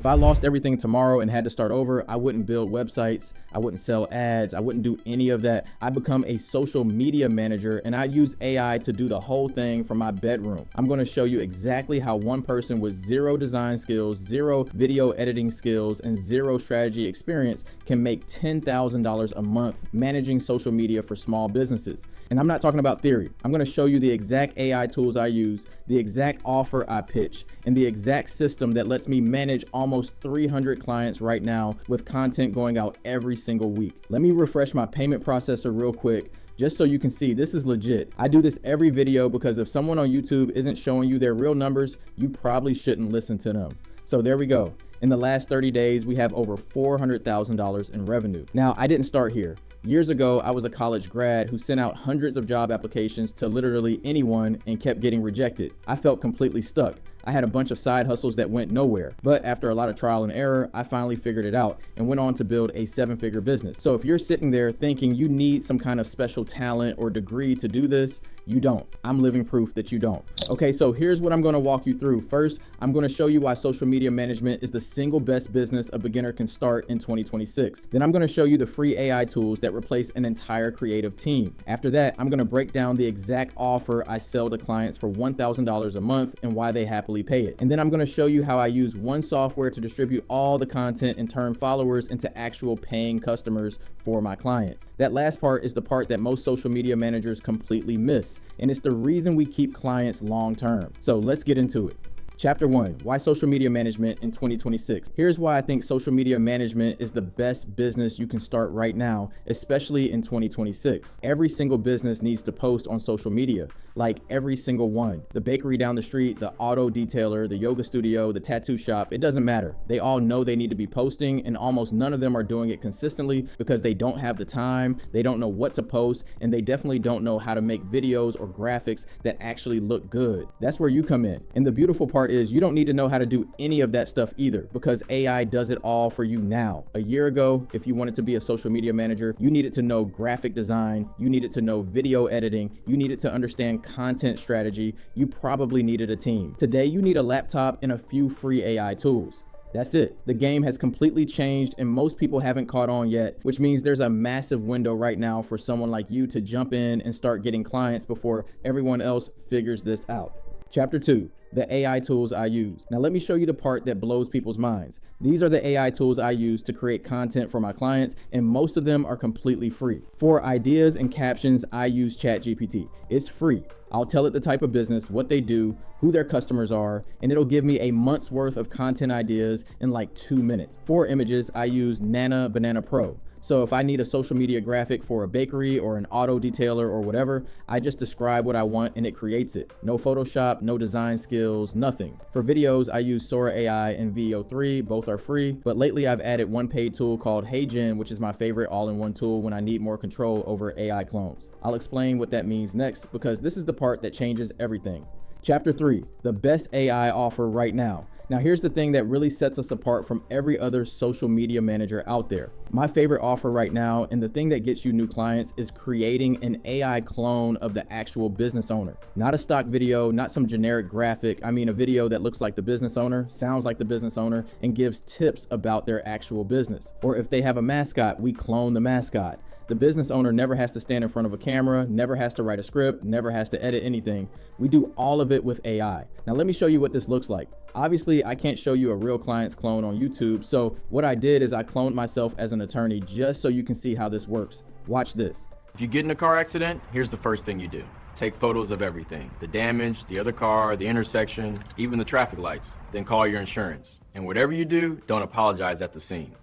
If I lost everything tomorrow and had to start over, I wouldn't build websites, I wouldn't sell ads, I wouldn't do any of that. I become a social media manager and I use AI to do the whole thing from my bedroom. I'm going to show you exactly how one person with zero design skills, zero video editing skills, and zero strategy experience can make $10,000 a month managing social media for small businesses. And I'm not talking about theory. I'm going to show you the exact AI tools I use, the exact offer I pitch, and the exact system that lets me manage almost 300 clients right now with content going out every single week. Let me refresh my payment processor real quick, just so you can see this is legit. I do this every video because if someone on YouTube isn't showing you their real numbers, you probably shouldn't listen to them. So there we go. In the last 30 days, we have over $400,000 in revenue. Now, I didn't start here. Years ago, I was a college grad who sent out hundreds of job applications to literally anyone and kept getting rejected. I felt completely stuck. I had a bunch of side hustles that went nowhere, but after a lot of trial and error, I finally figured it out and went on to build a 7-figure business. So if you're sitting there thinking you need some kind of special talent or degree to do this, you don't. I'm living proof that you don't. Okay, so here's what I'm going to walk you through. First, I'm going to show you why social media management is the single best business a beginner can start in 2026. Then I'm going to show you the free AI tools that replace an entire creative team. After that, I'm going to break down the exact offer I sell to clients for $1,000 a month and why they happily pay it. And then I'm going to show you how I use one software to distribute all the content and turn followers into actual paying customers for my clients. That last part is the part that most social media managers completely miss, and it's the reason we keep clients long term. So let's get into it. Chapter 1, why social media management in 2026. Here's why I think social media management is the best business you can start right now, especially in 2026. Every single business needs to post on social media, like every single one. The bakery down the street, the auto detailer, the yoga studio, the tattoo shop, it doesn't matter. They all know they need to be posting, and almost none of them are doing it consistently because they don't have the time, they don't know what to post, and they definitely don't know how to make videos or graphics that actually look good. That's where you come in. And the beautiful part is you don't need to know how to do any of that stuff either, because AI does it all for you now. A year ago, if you wanted to be a social media manager, you needed to know graphic design, you needed to know video editing, you needed to understand content strategy, you probably needed a team. Today, you need a laptop and a few free AI tools. That's it. The game has completely changed and most people haven't caught on yet, which means there's a massive window right now for someone like you to jump in and start getting clients before everyone else figures this out. Chapter 2, the AI tools I use. Now let me show you the part that blows people's minds. These are the AI tools I use to create content for my clients, and most of them are completely free. For ideas and captions, I use ChatGPT. It's free. I'll tell it the type of business, what they do, who their customers are, and it'll give me a month's worth of content ideas in like 2 minutes. For images, I use Nana Banana Pro. So if I need a social media graphic for a bakery or an auto detailer or whatever, I just describe what I want and it creates it. No Photoshop, no design skills, nothing. For videos, I use Sora AI and VO3, both are free, but lately I've added one paid tool called HeyGen, which is my favorite all-in-one tool when I need more control over AI clones. I'll explain what that means next because this is the part that changes everything. Chapter 3, the best AI offer right now. Now here's the thing that really sets us apart from every other social media manager out there. My favorite offer right now, and the thing that gets you new clients, is creating an AI clone of the actual business owner. Not a stock video, not some generic graphic. I mean a video that looks like the business owner, sounds like the business owner, and gives tips about their actual business. Or if they have a mascot, we clone the mascot. The business owner never has to stand in front of a camera, never has to write a script, never has to edit anything. We do all of it with AI. Now let me show you what this looks like. Obviously, I can't show you a real client's clone on YouTube, so what I did is I cloned myself as an attorney just so you can see how this works. Watch this. If you get in a car accident, here's the first thing you do. Take photos of everything, the damage, the other car, the intersection, even the traffic lights, then call your insurance. And whatever you do, don't apologize at the scene.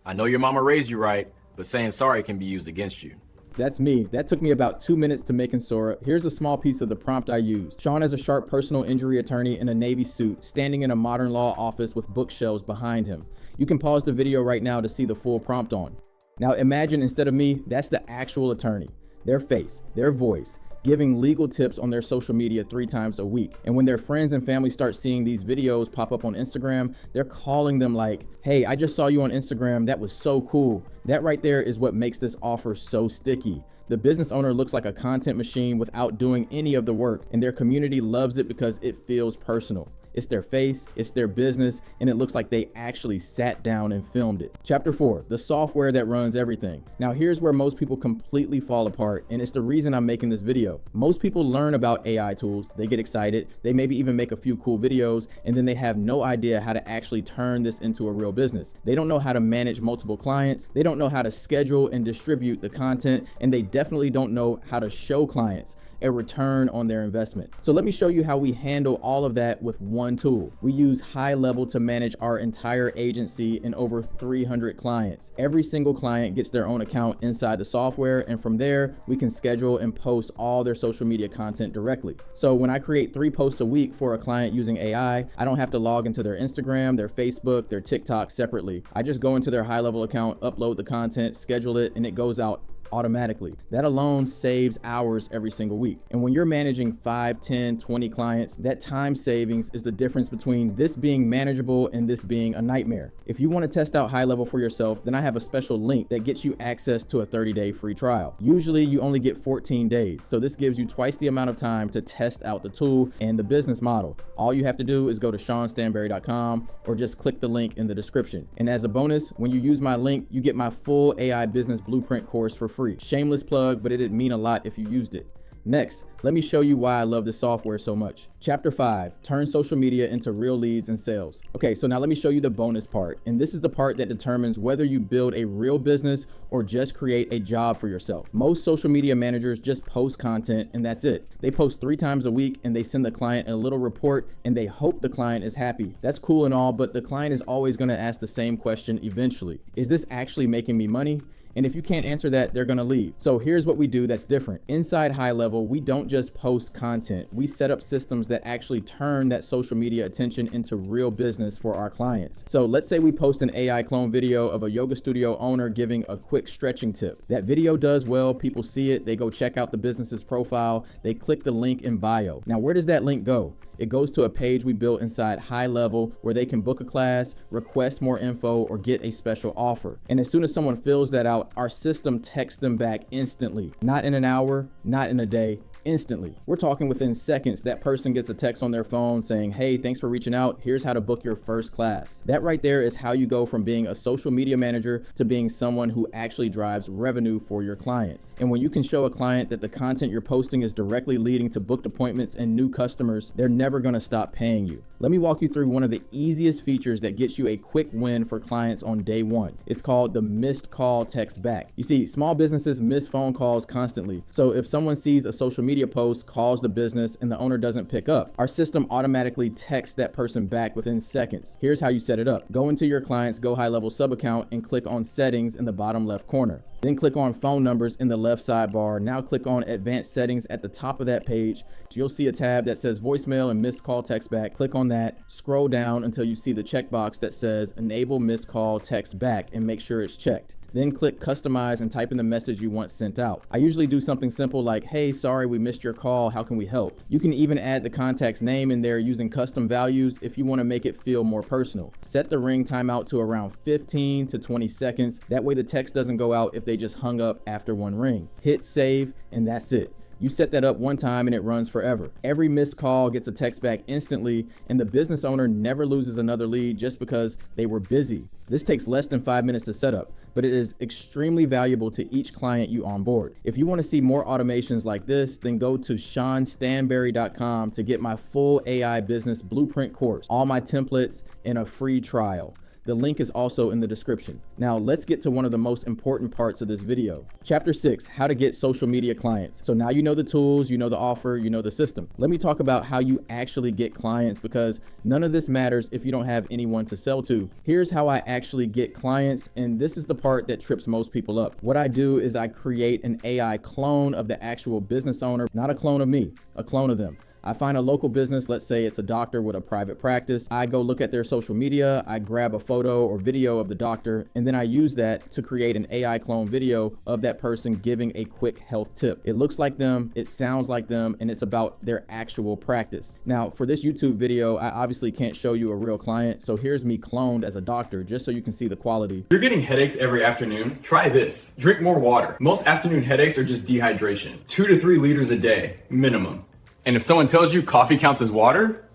I know your mama raised you right, but saying sorry can be used against you. That's me. That took me about 2 minutes to make in Sora. Here's a small piece of the prompt I used. Sean is a sharp personal injury attorney in a Navy suit, standing in a modern law office with bookshelves behind him. You can pause the video right now to see the full prompt on. Now imagine instead of me, that's the actual attorney. Their face, their voice, giving legal tips on their social media 3 times a week. And when their friends and family start seeing these videos pop up on Instagram, they're calling them like, hey, I just saw you on Instagram. That was so cool. That right there is what makes this offer so sticky. The business owner looks like a content machine without doing any of the work, and their community loves it because it feels personal. It's their face, it's their business, and it looks like they actually sat down and filmed it. Chapter 4, the software that runs everything. Now here's where most people completely fall apart, and it's the reason I'm making this video. Most people learn about AI tools, they get excited, they maybe even make a few cool videos, and then they have no idea how to actually turn this into a real business. They don't know how to manage multiple clients, they don't know how to schedule and distribute the content, and they definitely don't know how to show clients a return on their investment. So let me show you how we handle all of that with one tool. We use High Level to manage our entire agency and over 300 clients. Every single client gets their own account inside the software, and from there, we can schedule and post all their social media content directly. So when I create 3 posts a week for a client using AI, I don't have to log into their Instagram, their Facebook, their TikTok separately. I just go into their High Level account, upload the content, schedule it, and it goes out automatically. That alone saves hours every single week. And when you're managing 5, 10, 20 clients, that time savings is the difference between this being manageable and this being a nightmare. If you want to test out High Level for yourself, then I have a special link that gets you access to a 30-day free trial. Usually you only get 14 days. So this gives you twice the amount of time to test out the tool and the business model. All you have to do is go to SeanStandberry.com or just click the link in the description. And as a bonus, when you use my link, you get my full AI business blueprint course for free. Shameless plug, but it'd mean a lot if you used it. Next, let me show you why I love this software so much. Chapter 5, turn social media into real leads and sales. Okay, so now let me show you the bonus part. And this is the part that determines whether you build a real business or just create a job for yourself. Most social media managers just post content and that's it. They post 3 times a week and they send the client a little report and they hope the client is happy. That's cool and all, but the client is always gonna ask the same question eventually. Is this actually making me money? And if you can't answer that, they're gonna leave. So here's what we do that's different. Inside High Level, we don't just post content. We set up systems that actually turn that social media attention into real business for our clients. So let's say we post an AI clone video of a yoga studio owner giving a quick stretching tip. That video does well, people see it, they go check out the business's profile, they click the link in bio. Now where does that link go? It goes to a page we built inside High Level where they can book a class, request more info, or get a special offer. And as soon as someone fills that out, our system texts them back instantly. Not in an hour, not in a day, instantly. We're talking within seconds. That person gets a text on their phone saying, hey, thanks for reaching out. Here's how to book your first class. That right there is how you go from being a social media manager to being someone who actually drives revenue for your clients. And when you can show a client that the content you're posting is directly leading to booked appointments and new customers, they're never gonna stop paying you. Let me walk you through one of the easiest features that gets you a quick win for clients on day one. It's called the missed call text back. You see, small businesses miss phone calls constantly. So if someone sees a social media post, calls the business, and the owner doesn't pick up, our system automatically texts that person back within seconds. Here's how you set it up. Go into your client's Go High Level sub account and click on settings in the bottom left corner. Then click on phone numbers in the left sidebar. Now click on advanced settings at the top of that page. You'll see a tab that says voicemail and missed call text back. Click on that, scroll down until you see the checkbox that says enable missed call text back and make sure it's checked. Then click customize and type in the message you want sent out. I usually do something simple like, hey, sorry, we missed your call. How can we help? You can even add the contact's name in there using custom values if you want to make it feel more personal. Set the ring timeout to around 15 to 20 seconds. That way the text doesn't go out if they just hung up after one ring. Hit save and that's it. You set that up one time and it runs forever. Every missed call gets a text back instantly and the business owner never loses another lead just because they were busy. This takes less than 5 minutes to set up, but it is extremely valuable to each client you onboard. If you want to see more automations like this, then go to SeanStandberry.com to get my full AI business blueprint course, all my templates, and a free trial. The link is also in the description. Now let's get to one of the most important parts of this video. Chapter 6, how to get social media clients. So now you know the tools, you know the offer, you know the system. Let me talk about how you actually get clients because none of this matters if you don't have anyone to sell to. Here's how I actually get clients, and this is the part that trips most people up. What I do is I create an AI clone of the actual business owner, not a clone of me, a clone of them. I find a local business, let's say it's a doctor with a private practice. I go look at their social media, I grab a photo or video of the doctor, and then I use that to create an AI clone video of that person giving a quick health tip. It looks like them, it sounds like them, and it's about their actual practice. Now, for this YouTube video, I obviously can't show you a real client, so here's me cloned as a doctor, just so you can see the quality. If you're getting headaches every afternoon, try this. Drink more water. Most afternoon headaches are just dehydration. 2 to 3 liters a day, minimum. And if someone tells you coffee counts as water,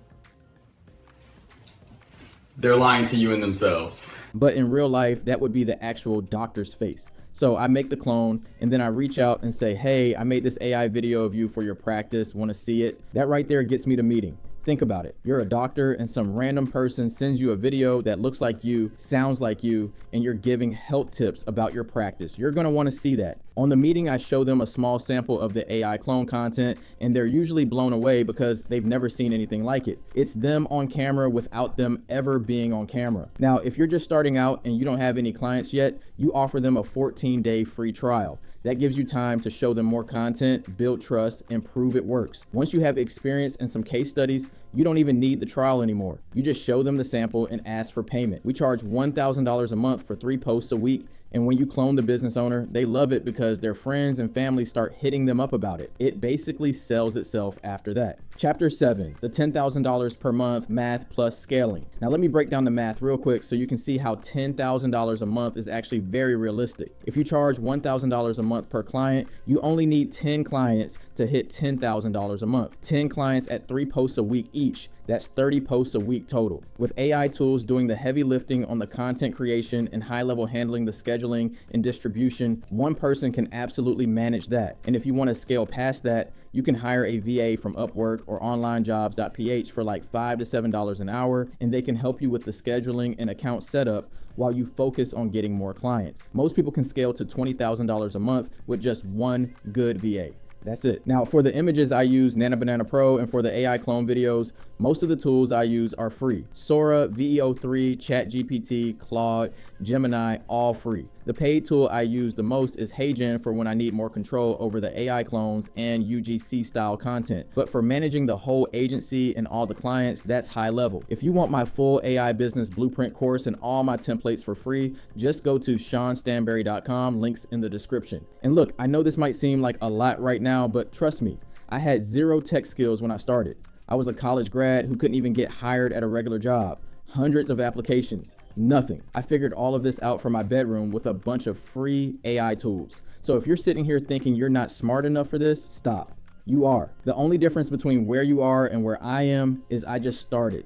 They're lying to you and themselves. But in real life, that would be the actual doctor's face. So I make the clone and then I reach out and say, hey, I made this AI video of you for your practice. Want to see it? That right there gets me the meeting. Think about it. You're a doctor and some random person sends you a video that looks like you, sounds like you, and you're giving health tips about your practice. You're going to want to see that. On the meeting, I show them a small sample of the AI clone content, and they're usually blown away because they've never seen anything like it. It's them on camera without them ever being on camera. Now, if you're just starting out and you don't have any clients yet, you offer them a 14-day free trial. That gives you time to show them more content, build trust, and prove it works. Once you have experience and some case studies, you don't even need the trial anymore. You just show them the sample and ask for payment. We charge $1,000 a month for 3 posts a week. And when you clone the business owner, they love it because their friends and family start hitting them up about it. It basically sells itself after that. Chapter 7, the $10,000 per month math plus scaling. Now let me break down the math real quick so you can see how $10,000 a month is actually very realistic. If you charge $1,000 a month per client, you only need 10 clients to hit $10,000 a month. 10 clients at 3 posts a week each. That's 30 posts a week total. With AI tools doing the heavy lifting on the content creation and high level handling the scheduling and distribution, one person can absolutely manage that. And if you want to scale past that, you can hire a VA from Upwork or onlinejobs.ph for like $5 to $7 an hour, and they can help you with the scheduling and account setup while you focus on getting more clients. Most people can scale to $20,000 a month with just one good VA. That's it. Now for the images I use Nano Banana Pro, and for the AI clone videos, most of the tools I use are free. Sora, VEO3, ChatGPT, Claude, Gemini, all free. The paid tool I use the most is HeyGen for when I need more control over the AI clones and UGC style content. But for managing the whole agency and all the clients, that's high level. If you want my full AI business blueprint course and all my templates for free, just go to SeanStanberry.com, links in the description. And look, I know this might seem like a lot right now, but trust me, I had zero tech skills when I started. I was a college grad who couldn't even get hired at a regular job. Hundreds of applications, nothing. I figured all of this out from my bedroom with a bunch of free AI tools. So if you're sitting here thinking you're not smart enough for this, stop. You are. The only difference between where you are and where I am is I just started.